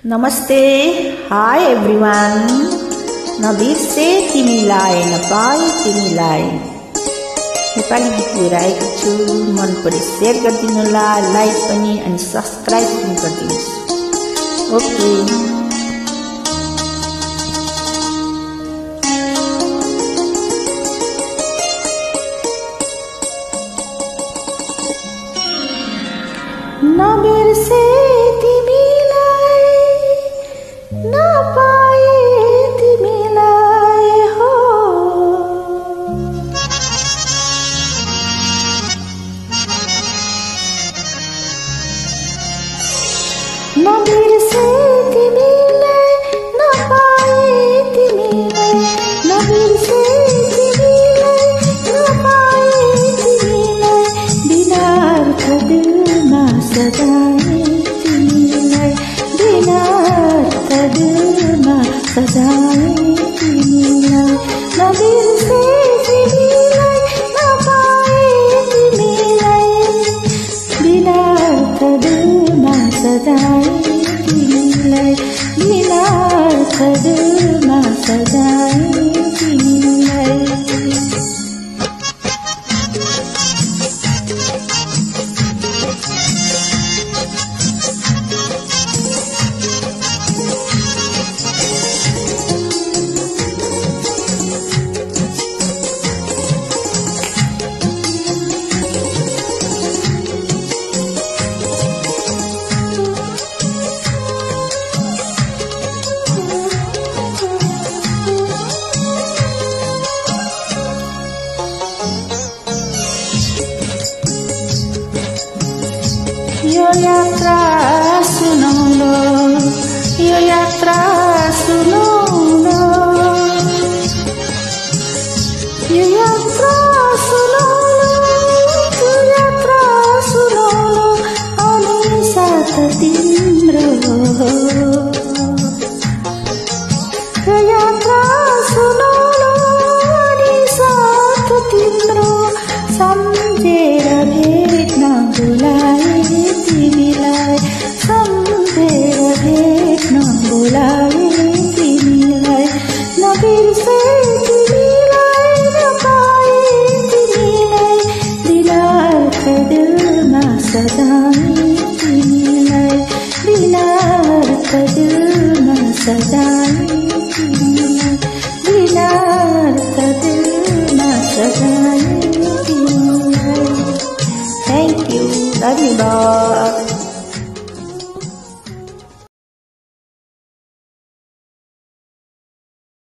नमस्ते, हाय एभ्रिवान। नबिर्से तिमीलाई नपाए तिमीलाई नेपाली गीत लिएर आएको छु। मन परे शेयर गरिदिनु होला, लाइक पनि अनि सब्स्क्राइब पनि गरिदिनुहोस्। ओके। नबिर्से तिमीलाई नपाए तिमीलाई हो, नबिर्से तिमीलाई नपाए तिमीलाई, नबिर्से तिमीलाई नपाए तिमीलाई, बिनार्थ दिलमा सजाए तिमीलाई, बिनार्थ दिलमा सजाए तिमीलाई, नबिर्से तिमीलाई नपाए तिमीलाई, बिनार्थ दिलमा सजाए तिमीलाई, बिनार्थ दिलमा सजाए तिमीलाई। यो यात्रा सुनौलो, यो यात्रा सुनौलो, यो यात्रा सुनौलो, यो यात्रा सुनौलो, अनि साथ तिम्रो यो यात्रा सुनौलो, अनि साथ तिम्रो सम्झेर भेट्न बोलाए तिमीलाई, सम्झेर भेट्न बोलाए तिमीलाई, नबिर्से तिमीलाई नपाए तिमीलाई, बिनार्थ दिलमा सजाए तिमीलाई, बिनार्थ दिलमा सजाए तिमीलाई, बिनार्थ दिलमा सजाए तिमीलाई। Thank you. Love you, bye.